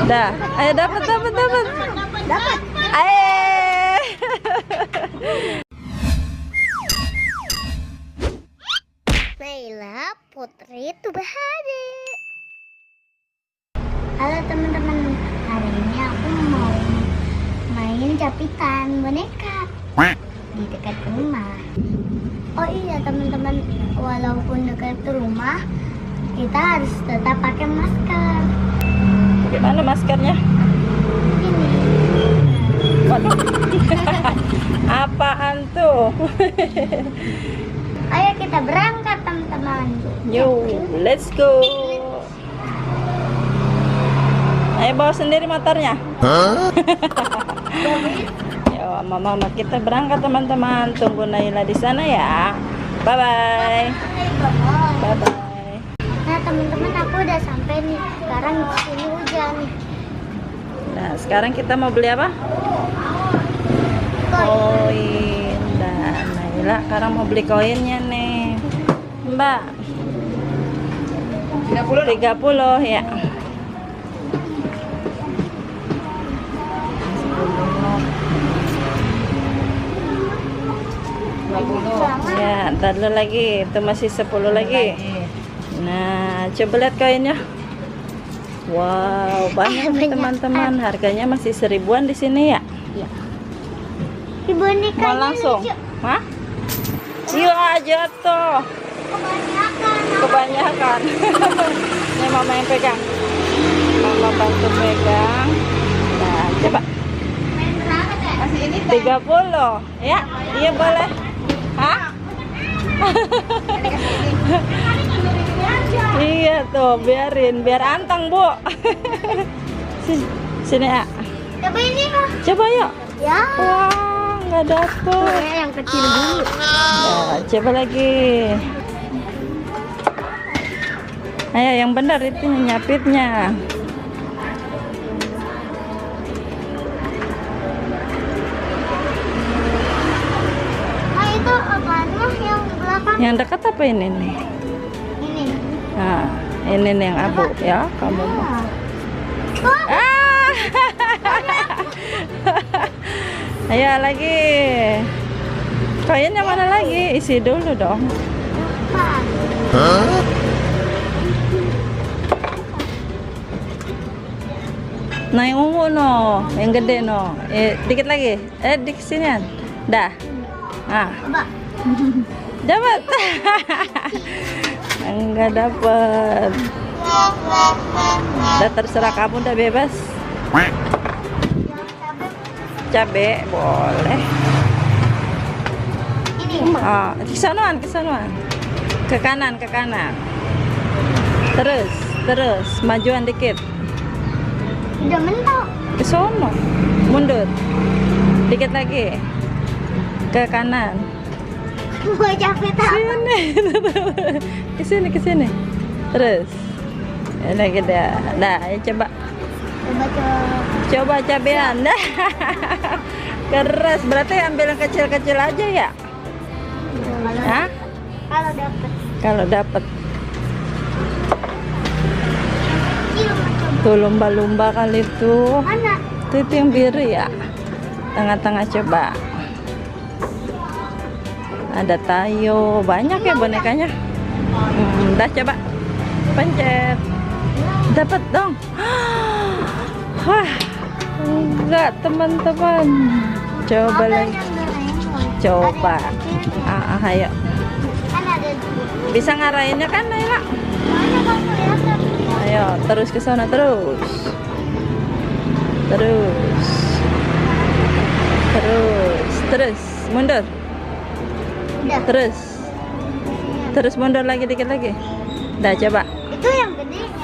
Dah, ayo dapat. Dapat. Ayo. Naila Putri Tubahade. Halo teman-teman, hari ini aku mau main capitan boneka di dekat rumah. Oh iya teman-teman, walaupun dekat rumah kita harus tetap pakai masker. Gimana maskernya? Ini. Waduh. Apaan tuh? Ayo kita berangkat teman-teman. Yo, let's go. Ayo bawa sendiri motornya. Yo, mama kita berangkat teman-teman. Tunggu Naila di sana ya. Bye bye. Bye bye. Nah teman-teman, aku udah sampai nih. Sekarang di sini hujan. Nah, sekarang kita mau beli apa? Koin. Dan Naila sekarang mau beli koinnya nih. Mbak. 30 ya. Ya, ntar dulu lagi. Itu masih 10 lagi. Nah, coba lihat koinnya. Wow, banyak nih teman-teman. Harganya masih 1000-an di sini ya. Iya. Di bonekanya Mau langsung? lucu. Hah? Iya, jatuh. Kebanyakan. Ini mama yang pegang. Mama bantu pegang. Nah, coba. Main berapa deh? Masih ini 30. Ya, iya boleh. Hah? Iya tuh, biar antang, Bu. Sini, ya. Coba ini kok. Coba yuk. Ya. Wah, nggak dapet. Yang kecil dulu. Nah, coba lagi. Ayo, yang benar itu nyapitnya. Nah itu apanya yang di belakang? Yang dekat apa ini nih? Ini. Nah, ini nih yang abu ya, kamu. Ah. Oh, Ah. Ayo lagi. Koin yang mana lagi? Isi dulu dong. lupa. Nah, yang ungu no, yang gede no. Dikit lagi. Di sini. Dah. Ah, Coba. dapat. Enggak dapat. Udah terserah kamu, udah bebas. Cabe boleh. Ini. Ah, kesanuan. Ke kanan. Terus majuan dikit. Udah mentok. Ke sono. Mundur. Dikit lagi. Ke kanan. Gua capek tak. Sini. Ke sini. Terus. Ini kita. Dah, ayo coba. Coba cabean. Dah. Keras. Berarti ambil yang kecil-kecil aja ya? Hah? Kalau dapet. Kalau dapat. Kecil macam. Tuh lumba-lumba kali tuh. Mana? Itu yang biru ya. Tengah-tengah coba. Ada tayo, banyak ya bonekanya. Dah coba. Pencet. Dapat dong. Wah. Enggak, teman-teman. Coba lagi. Coba. Ayo. Kan ada dua. Bisa ngarahinnya kan, Naila? Mana kamu lihat? Ayo, terus ke sana terus. Mundur. Udah. Terus mundur lagi dikit lagi. Dah coba. Itu yang gede yang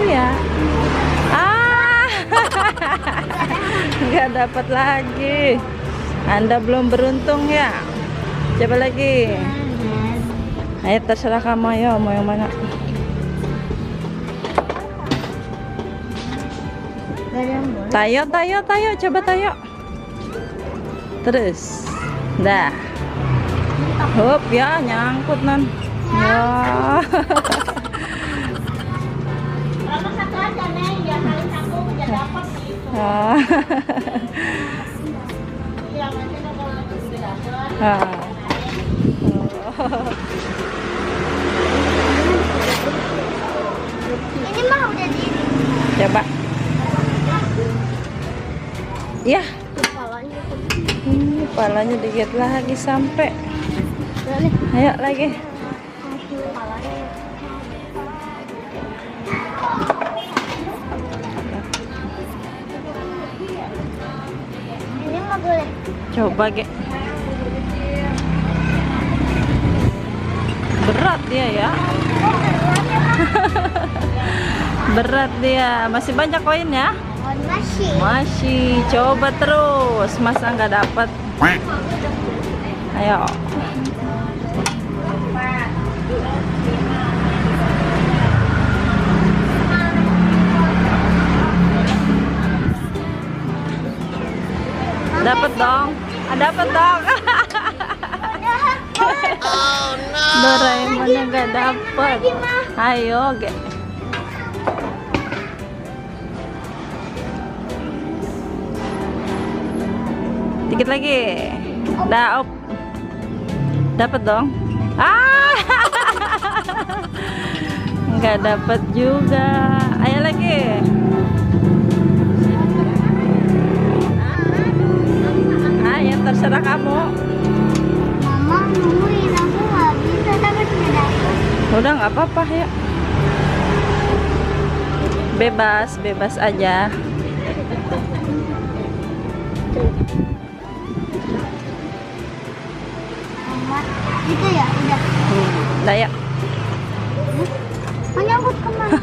Iya. Nggak dapat lagi. Anda belum beruntung ya. Coba lagi. Ayo terserah kamu, ayo mau yang mana. Gak ada yang boleh. Tayo, coba tayo. Terus. Dah. Hup ya, nyangkut non. Ya. Kalau satu aja nih, jangan kali satu. Ah. Ah. Oh. Ini mah udah di Coba. Ya, kepalanya. kepalanya dikit lagi sampai. Ayo lagi. Kepalanya. Ini mah boleh. Coba, Ge. Berat dia ya. Berat dia. Masih banyak koin ya? Masih. Masih. Coba terus. Masa nggak dapat? Ayo. Dapat dong. Dapat dong. Oh no. Doraemon yang nggak dapat. Ayo, Ge. Dikit lagi. Dah, op. Dapat dong. Ah. Nggak dapat juga. Ayo lagi. Ayo terserah kamu. Mama nungguin aku nggak bisa dapat medali. Udah nggak apa-apa ya. Bebas, bebas aja. Mama, gitu ya udah. Udah ya. Menyangkut kemana?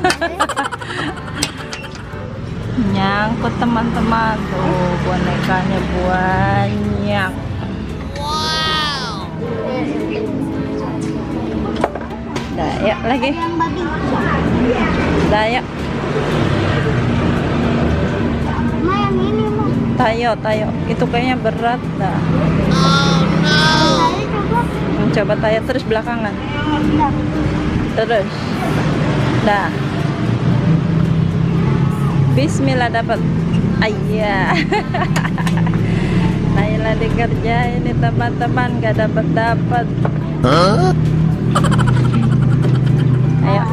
Nyangkut teman-teman tuh bonekanya banyak. Udah ya lagi. Yang babi. Udah ya. Ma yang ini mah. Tayo, tayo. Itu kayaknya berat dah. Tadi coba. Coba tayo terus belakangan. Udah. Terus. Dah. Bismillah dapat. Ayah. Naila dikerjain nih teman-teman, gak dapat. Ayo.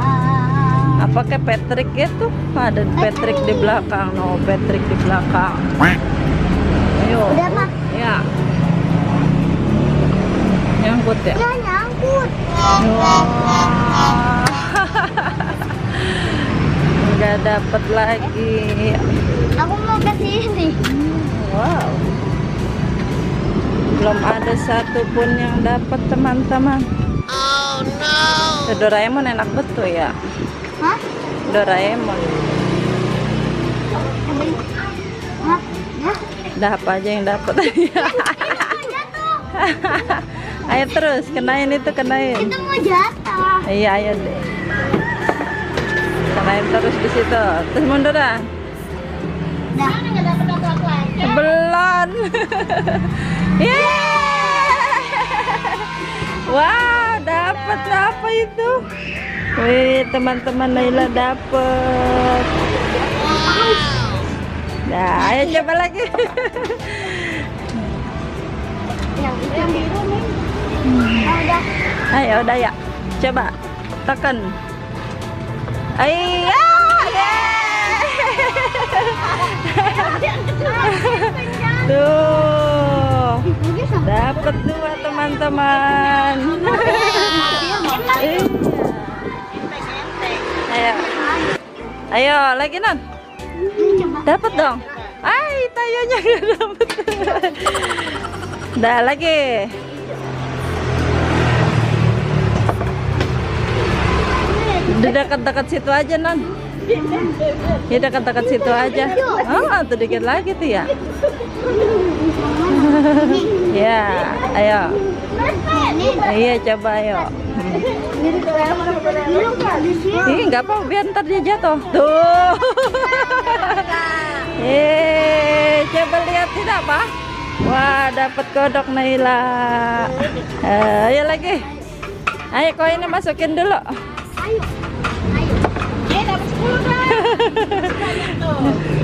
Apakah Patrick itu? Ada Patrick di belakang. No, Patrick di belakang. Ayo. Udah mah. Ya. Nyangkut ya? Ya nyangkut. Wah. Nggak dapat lagi. Aku mau ke sini. Wow. Belum ada satupun yang dapat teman-teman. Oh no. Doraemon enak betul ya. Hah? Doraemon. Hah? Ya? Udah apa aja yang dapat. Jatuh. Ayo terus, kenain itu, kenain. Kita mau jatuh. Iya, ayo deh. Kenain terus di situ. Terus mundur dah. Dah. Nggak dapat apa-apa lagi. Belum. Yeay. Wow, dapat apa itu? Wih, teman-teman Naila dapat. Nah, ayo coba lagi. Yang itu yang biru nih. Oh, udah. Ayo, udah ya. Coba tekan. Ayo, tuh, dapat 2 teman-teman. Ayo, ayo lagi non. Dapat dong. Ay, tayonya nggak dapat. Dah lagi. Di dekat-dekat situ aja non. Ya dekat-dekat situ aja. Oh, tuh dikit lagi tuh ya. Ya, ayo. Iya, coba ayo. Ih, nggak apa, biar ntar dia jatuh. Tuh. Coba lihat tidak, Pak? Wah, dapat kodok Naila. Ayo lagi. Ayo koinnya masukin dulu. Ayo. Ayo. Dapat 10 dah.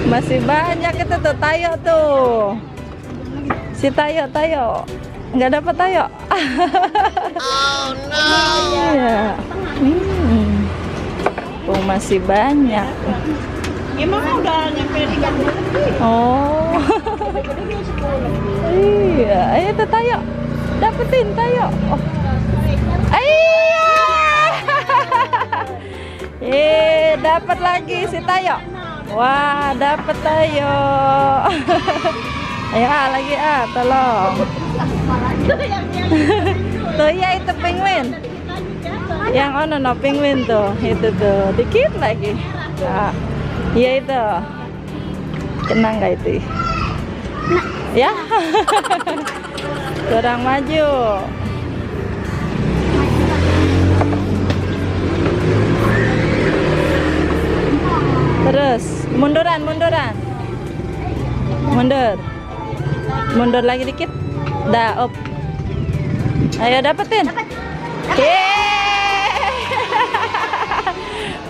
Masih banyak itu tuh Tayo tuh. Si Tayo. Nggak dapat Tayo. Oh no. Iya. Tuh masih banyak. Emang udah nyampe 30. Oh. Iya, ayo tuh Tayo. Dapetin Tayo. Oh. Dapat lagi si Tayo. Wah, dapat Tayo. Ayo lagi tolong. Tuh ya itu penguin. Yang no penguin tuh, itu tuh dikit lagi. Nah, iya itu. Kena nggak itu? Ya. Kurang maju. Terus mundur. Mundur lagi dikit. Dah, up. Ayo dapetin.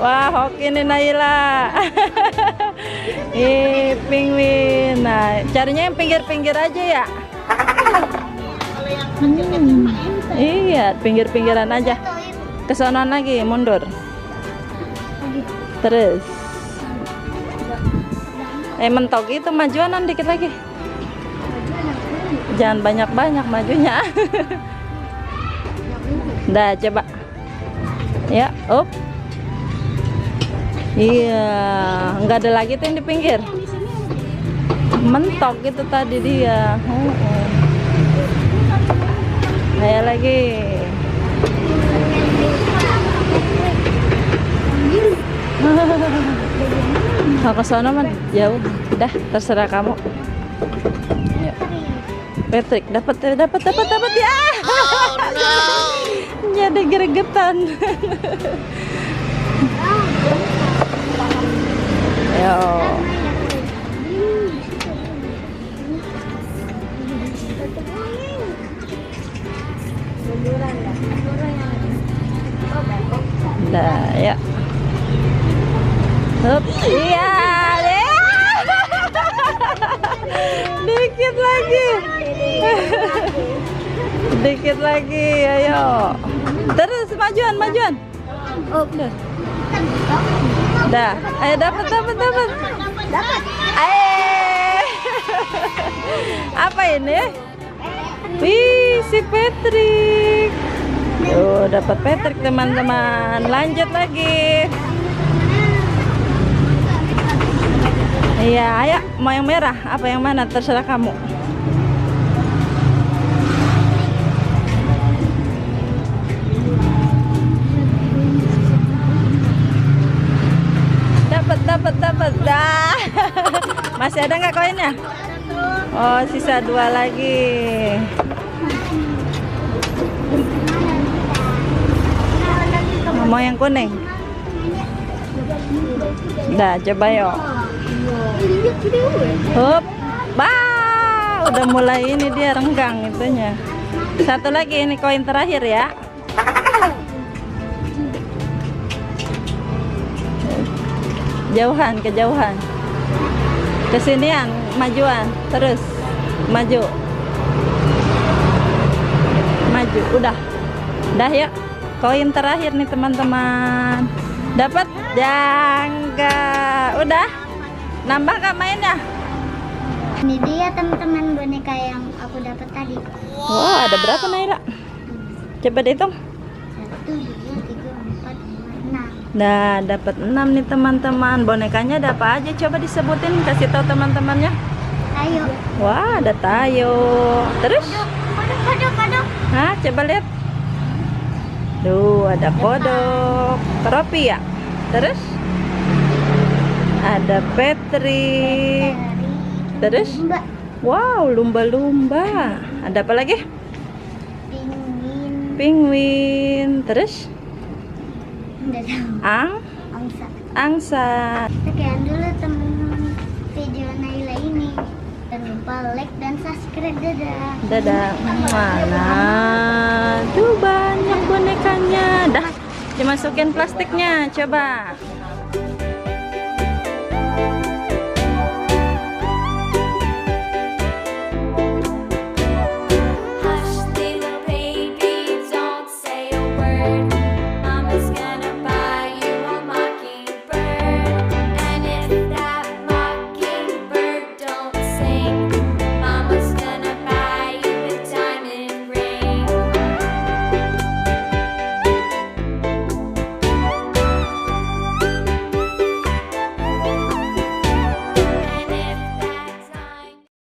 Wah, hoki nih Naila. Penguin. Nah, carinya yang pinggir-pinggir aja ya. Iya, pinggir-pinggiran aja. Kesono lagi, mundur. Terus. Mentok itu majuanan dikit lagi. Jangan banyak-banyak majunya. Dah, coba. Ya, up. Iya, nggak ada lagi tuh yang di pinggir. Mentok itu tadi dia. Ayo lagi. Kalau ke sana mah jauh. Dah, terserah kamu. Yuk. Patrick dapat ya. Oh, no. Jadi gregetan. Yo. Dah, ya. Hup, iya, dikit lagi, ayo. Terus majuan. Oh, udah. Dah, ayo dapat. Apa ini? Wih, si Patrick. Tuh, dapat Patrick teman-teman. Lanjut lagi. Iya, ayo. Mau yang merah? Apa yang mana? Terserah kamu. Dapat. Dah. Masih ada nggak koinnya? Oh, sisa 2 lagi. Mau yang kuning? Dah, coba yuk. Hup. Udah mulai ini dia renggang itunya. Satu lagi, ini koin terakhir ya. Kejauhan. Kesinian, majuan, terus maju. Udah ya. Koin terakhir nih teman-teman. Dapat? Enggak. Udah. Nambah gak mainnya? Ini dia teman-teman boneka yang aku dapat tadi. Wow, ada berapa Naila? Coba dihitung. 1, 2, 3, 4, 5, 6. Nah, dapat 6 nih teman-teman. Bonekanya ada apa aja? Coba disebutin, kasih tahu teman-temannya. Ayo. Wah, ada Tayo. Terus? Kodok. Hah, coba lihat. Duh, ada kodok. Tropi ya? Terus? Ada Patrick. Terus? Wow, lumba-lumba. Ada apa lagi? Penguin. Terus? Angsa. Sekian dulu teman-teman video Naila ini. Jangan lupa like dan subscribe. Dadah. Mana? Tuh banyak bonekanya. Dah, dimasukin plastiknya. Coba.